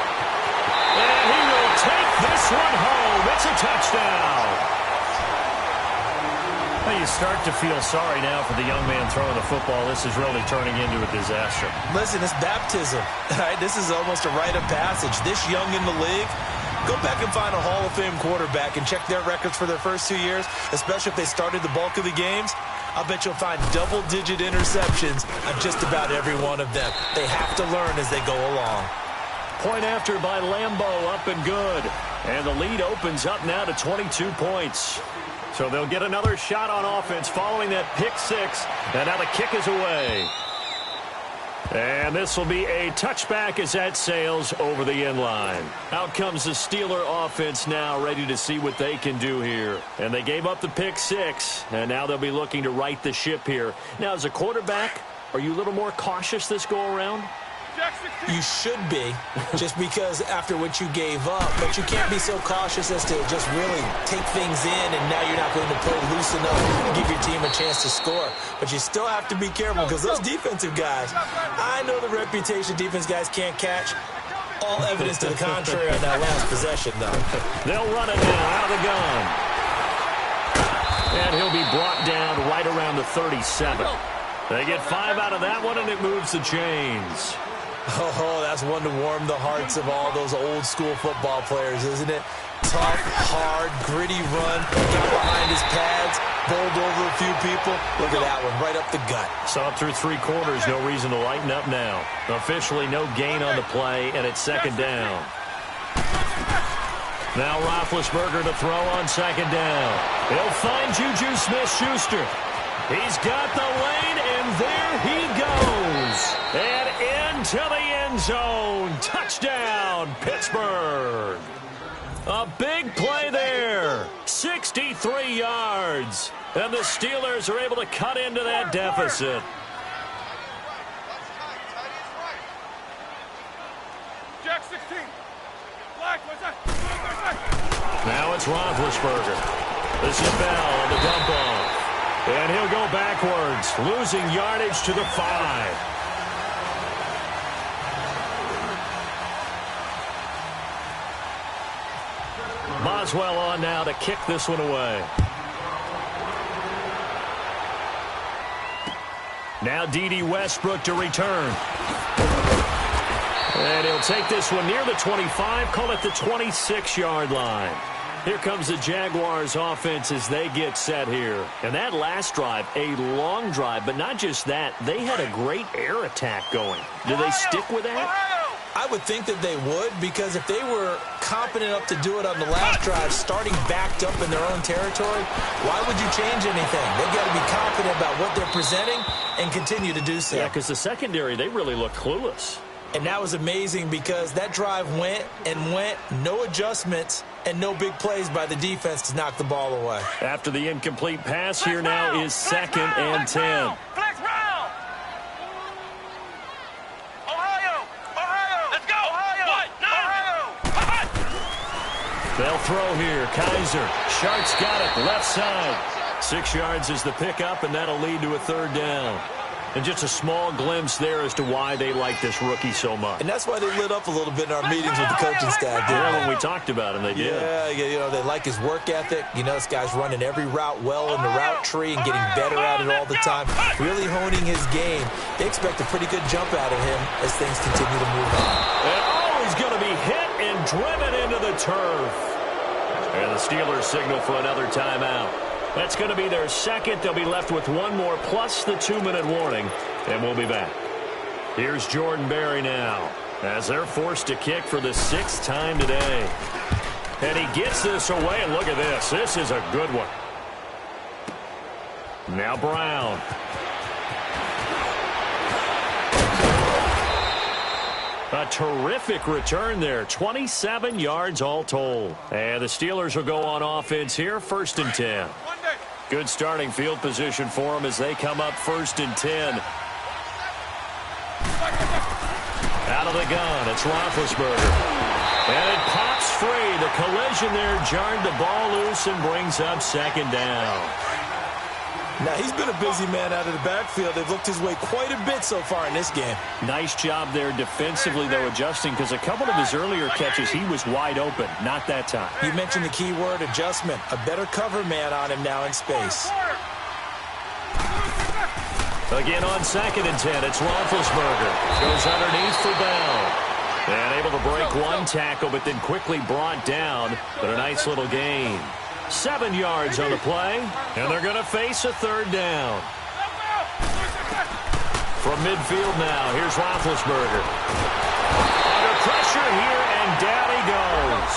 And he will take this one home. It's a touchdown. Well, you start to feel sorry now for the young man throwing the football. This is really turning into a disaster. Listen, it's baptism. Right? This is almost a rite of passage. This young in the league, go back and find a Hall of Fame quarterback and check their records for their first 2 years, especially if they started the bulk of the games. I'll bet you'll find double-digit interceptions on just about every one of them. They have to learn as they go along. Point after by Lambeau, up and good. And the lead opens up now to 22 points. So they'll get another shot on offense following that pick six. And now the kick is away. And this will be a touchback as that sails over the end line. Out comes the Steeler offense now, ready to see what they can do here. And they gave up the pick six, and now they'll be looking to right the ship here. Now, as a quarterback, are you a little more cautious this go-around? You should be, just because after what you gave up. But you can't be so cautious as to just really take things in, and now you're not going to play loose enough to give your team a chance to score. But you still have to be careful, because those defensive guys, I know the reputation defense guys can't catch. All evidence to the contrary on that last possession, though. They'll run it now out of the gun. And he'll be brought down right around the 37. They get 5 out of that one, and it moves the chains. Oh, that's one to warm the hearts of all those old-school football players, isn't it? Tough, hard, gritty run. Got behind his pads, bowled over a few people. Look at that one, right up the gut. Saw it through 3 quarters. No reason to lighten up now. Officially no gain on the play, and it's second down. Now Roethlisberger to throw on second down. He'll find Juju Smith-Schuster. He's got the lane, and there he goes. And into the end zone. Touchdown, Pittsburgh. A big play there. 63 yards. And the Steelers are able to cut into that deficit. Jack 16. Black, what's that? Now it's Roethlisberger. This is Bell on the dump off. And he'll go backwards, losing yardage to the 5. Boswell on now to kick this one away. Now D.D. Westbrook to return. And he'll take this one near the 25, call it the 26-yard line. Here comes the Jaguars offense as they get set here. And that last drive, a long drive, but not just that. They had a great air attack going. Do they stick with that? I would think that they would, because if they were competent enough to do it on the last drive, starting backed up in their own territory, why would you change anything? They've got to be confident about what they're presenting and continue to do so. Yeah, because the secondary, they really look clueless. And that was amazing, because that drive went and went, no adjustments, and no big plays by the defense to knock the ball away. After the incomplete pass, here now is second and 10. Flex round. Ohio. Let's go. Ohio. What? Ohio. They'll throw here. Kaiser. Shark's got it. Left side. 6 yards is the pickup, and that'll lead to a third down. And just a small glimpse there as to why they like this rookie so much. And that's why they lit up a little bit in our meetings with the coaching staff. Yeah, when we talked about him, they did. Yeah, you know, they like his work ethic. You know, this guy's running every route well in the route tree and getting better at it all the time. Really honing his game. They expect a pretty good jump out of him as things continue to move on. And he's going to be hit and driven into the turf. And the Steelers signal for another timeout. That's going to be their second. They'll be left with one more plus the 2-minute warning, and we'll be back. Here's Jordan Berry now as they're forced to kick for the 6th time today. And he gets this away, and look at this. This is a good one. Now Brown. A terrific return there. 27 yards all told. And the Steelers will go on offense here, 1st and 10. Good starting field position for them as they come up 1st and 10. Out of the gun, it's Roethlisberger. And it pops free. The collision there jarred the ball loose and brings up 2nd down. Now, he's been a busy man out of the backfield. They've looked his way quite a bit so far in this game. Nice job there defensively, though, adjusting, because a couple of his earlier catches, he was wide open. Not that time. You mentioned the key word, adjustment. A better cover man on him now in space. Again on 2nd and 10, it's Roethlisberger. Goes underneath for Bell. And able to break one tackle, but then quickly brought down. But a nice little gain. 7 yards on the play, and they're going to face a 3rd down. From midfield now, here's Roethlisberger. Under pressure here, and down he goes.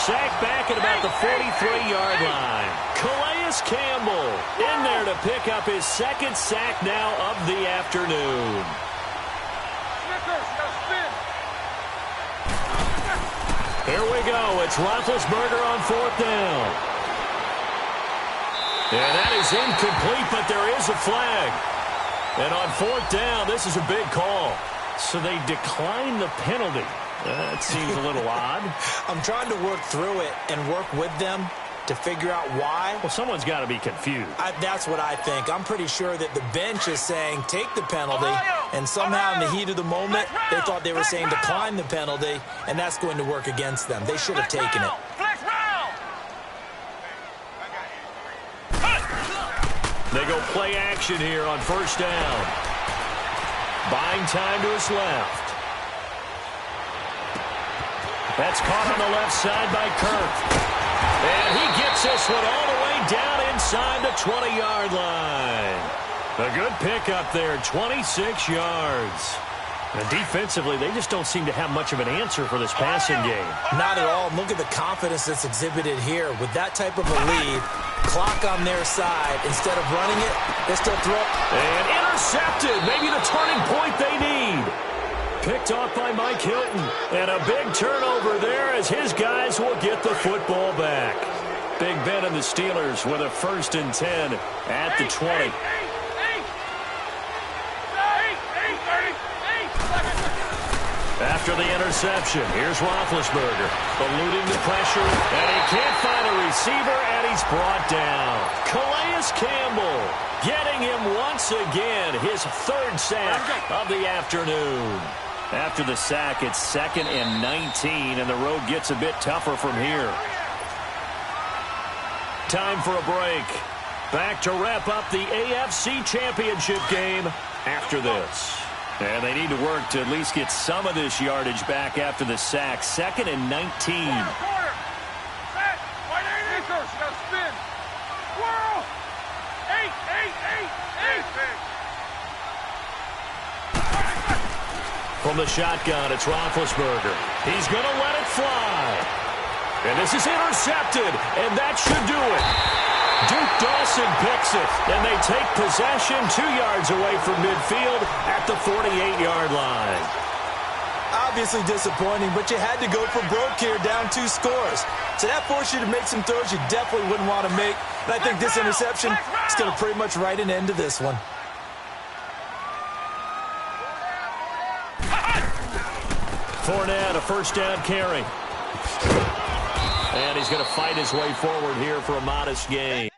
sack back at about the 43-yard line. Calais Campbell in there to pick up his second sack now of the afternoon. Here we go. It's Roethlisberger on fourth down. And that is incomplete, but there is a flag. And on fourth down, this is a big call. So they decline the penalty. That seems a little odd. I'm trying to work through it and work with them to figure out why. Well, someone's got to be confused. That's what I think. I'm pretty sure that the bench is saying take the penalty, and somehow in the heat of the moment, they thought they were saying decline the penalty, and that's going to work against them. They should have taken it. They go play action here on first down. Buying time to his left. That's caught on the left side by Kirk. And he gets this one all the way down inside the 20-yard line. A good pickup there, 26 yards. And defensively, they just don't seem to have much of an answer for this passing game. Not at all. Look at the confidence that's exhibited here. With that type of a lead, clock on their side, instead of running it, they still throw it. And intercepted. Maybe the turning point they need. Picked off by Mike Hilton. And a big turnover there as his guys will get the football back. Big Ben and the Steelers with a 1st and 10 at the 20. After the interception, here's Roethlisberger, eluding the pressure, and he can't find a receiver, and he's brought down. Calais Campbell getting him once again, his 3rd sack of the afternoon. After the sack, it's 2nd and 19, and the road gets a bit tougher from here. Time for a break. Back to wrap up the AFC Championship game after this. And they need to work to at least get some of this yardage back after the sack. 2nd and 19. From the shotgun, it's Roethlisberger. He's going to let it fly. And this is intercepted, and that should do it. Duke Dawson picks it, and they take possession 2 yards away from midfield at the 48-yard line. Obviously disappointing, but you had to go for broke here, down 2 scores. So that forced you to make some throws you definitely wouldn't want to make. And I think this interception is going to pretty much write an end to this one. Fournette, a 1st down carry. And he's going to fight his way forward here for a modest gain.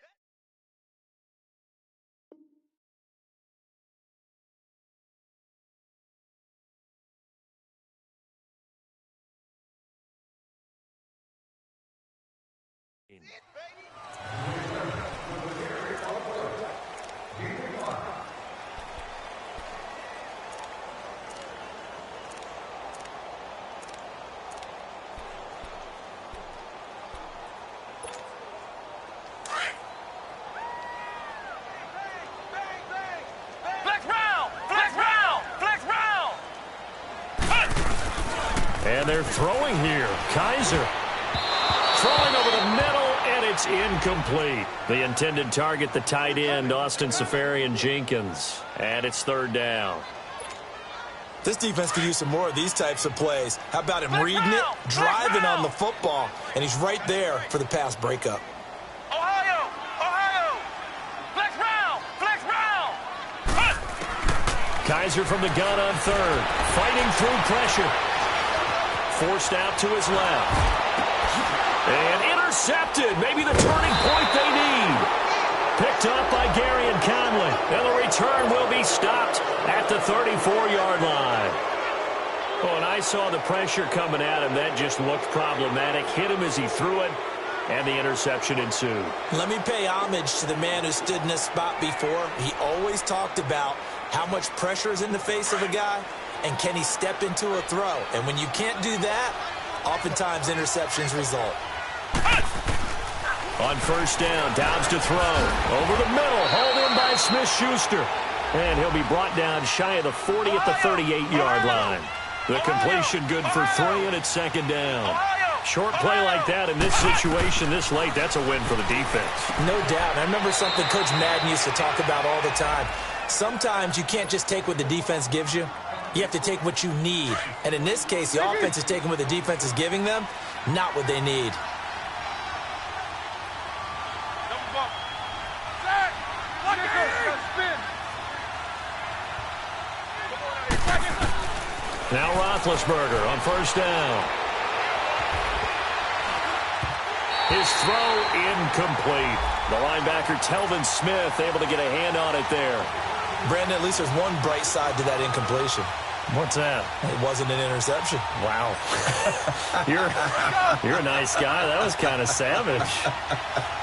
And they're throwing here. Kaiser throwing over the middle, and it's incomplete. The intended target, the tight end, Austin Seferian-Jenkins. And it's 3rd down. This defense could use some more of these types of plays. How about him reading it, driving on the football, and he's right there for the pass breakup. Ohio! Flex round! Kaiser from the gun on 3rd. Fighting through pressure. Forced out to his left. And intercepted. Maybe the turning point they need. Picked up by Gary and Conley. And the return will be stopped at the 34-yard line. Oh, and I saw the pressure coming at him. That just looked problematic. Hit him as he threw it. And the interception ensued. Let me pay homage to the man who stood in this spot before. He always talked about how much pressure is in the face of a guy. And can he step into a throw? And when you can't do that, oftentimes interceptions result. On 1st down, Downs to throw. Over the middle, hauled in by Smith-Schuster. And he'll be brought down shy of the 40 at the 38-yard line. The completion good for 3, and it's 2nd down. Short play like that in this situation this late, that's a win for the defense. No doubt. I remember something Coach Madden used to talk about all the time. Sometimes you can't just take what the defense gives you. You have to take what you need. And in this case, the offense is taking what the defense is giving them, not what they need. Now Roethlisberger on first down. His throw incomplete. The linebacker, Telvin Smith, able to get a hand on it there. Brandon, at least there's one bright side to that incompletion. What's that? It wasn't an interception. Wow. You're a nice guy. That was kind of savage.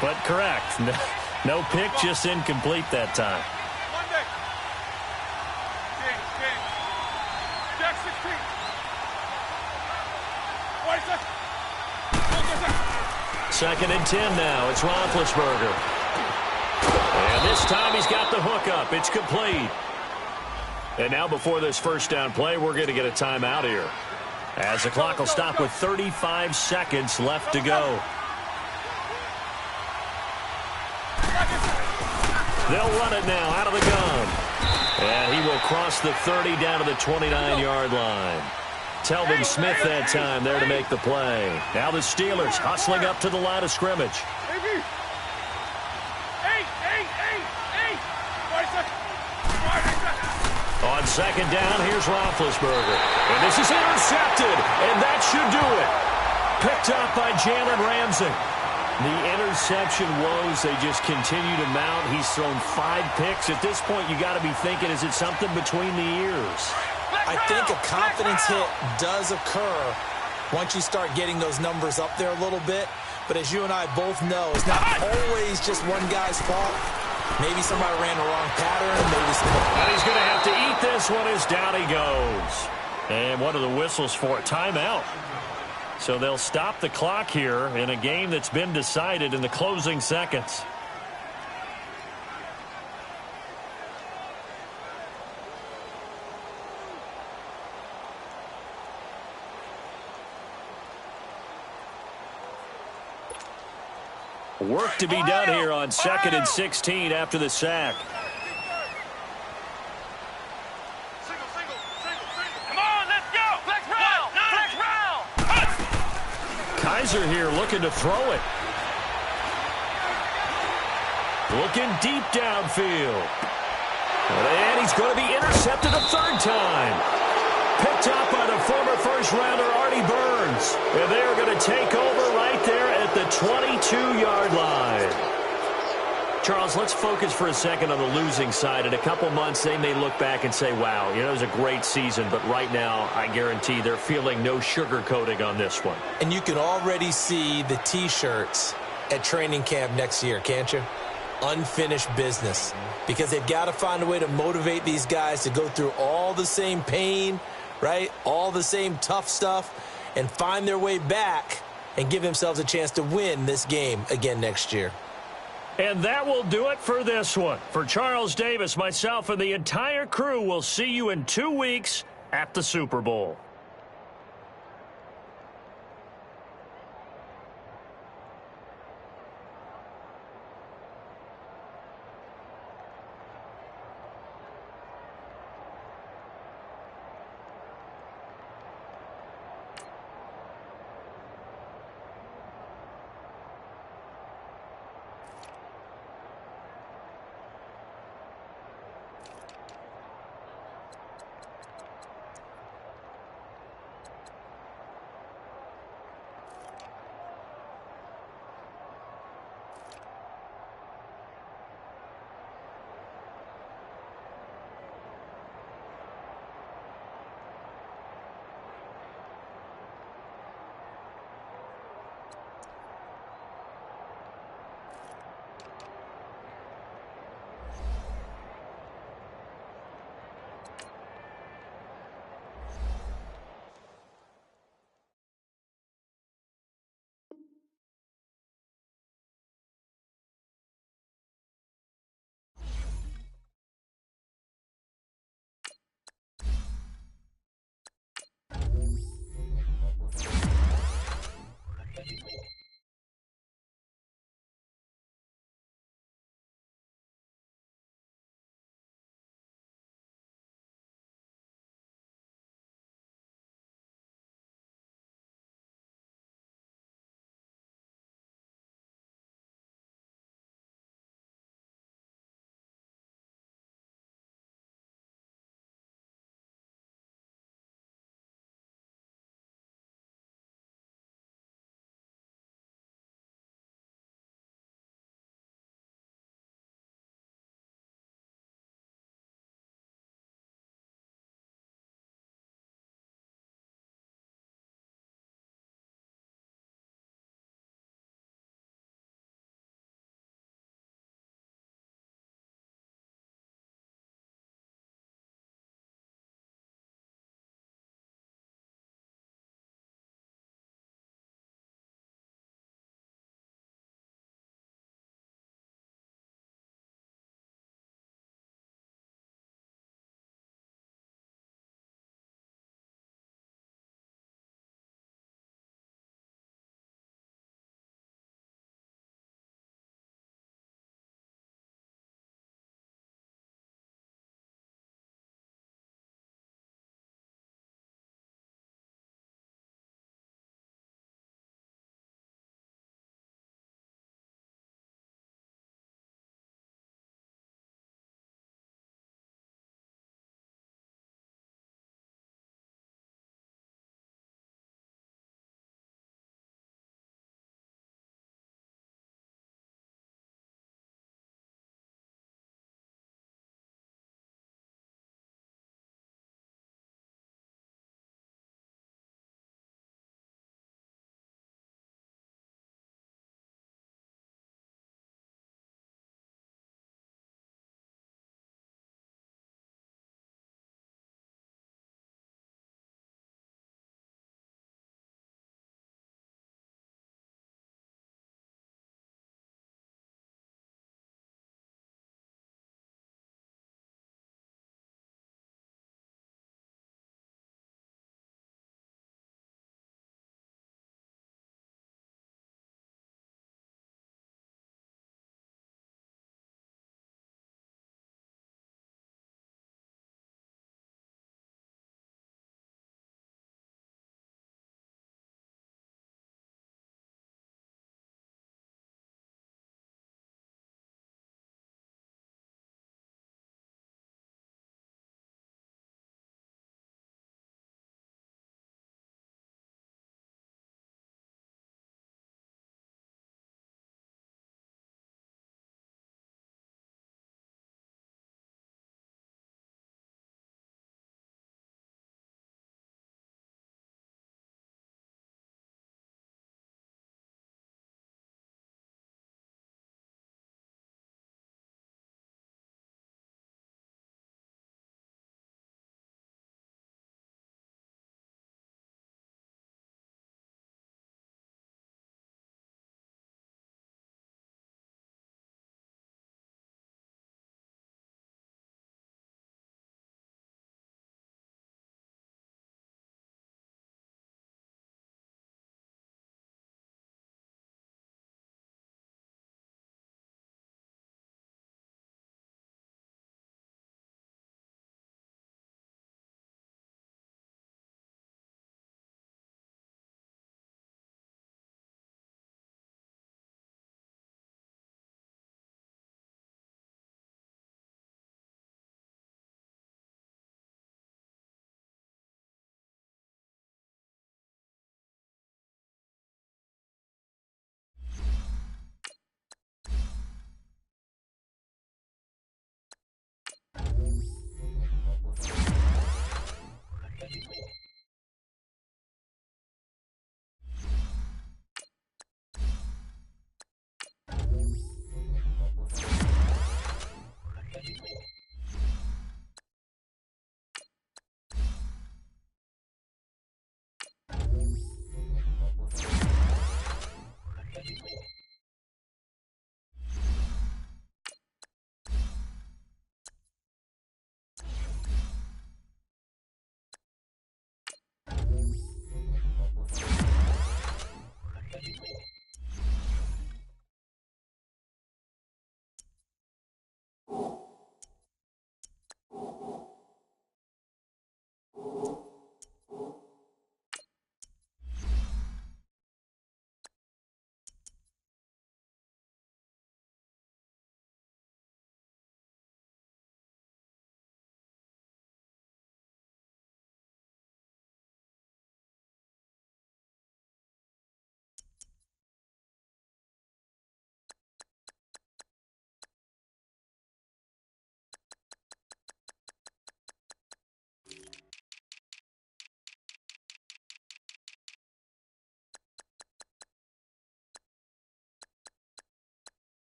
But correct. No pick, just incomplete that time. Second and 10 now. It's Roethlisberger. And this time he's got the hook up. It's complete. And now before this first down play, we're going to get a timeout here, as the clock will stop with 35 seconds left to go. They'll run it now out of the gun. And he will cross the 30 down to the 29-yard line. Telvin Smith that time there to make the play. Now the Steelers hustling up to the line of scrimmage. On second down, here's Roethlisberger. And this is intercepted, and that should do it. Picked up by Jalen Ramsey. The interception woes, they just continue to mount. He's thrown 5 picks. At this point, you got to be thinking, is it something between the ears? I think a confidence hit does occur once you start getting those numbers up there a little bit. But as you and I both know, it's not always just one guy's fault. Maybe somebody ran the wrong pattern. And he's going to have to eat this one as down he goes. And one of the whistles for a timeout. So they'll stop the clock here in a game that's been decided in the closing seconds. Work to be done here on 2nd and 16 after the sack. Come on, let's go. Flex round. Flex round. Kaiser here looking to throw it. Looking deep downfield. And he's going to be intercepted a third time. Picked up by the former first-rounder Artie Burns. And they're going to take over right there at the 22-yard line. Charles, let's focus for a second on the losing side. In a couple months, they may look back and say, wow, it was a great season. But right now, I guarantee they're feeling no sugarcoating on this one. And you can already see the T-shirts at training camp next year, can't you? Unfinished business. Because they've got to find a way to motivate these guys to go through all the same pain, right? All the same tough stuff, and find their way back and give themselves a chance to win this game again next year. And that will do it for this one. For Charles Davis, myself, and the entire crew, we'll see you in 2 weeks at the Super Bowl.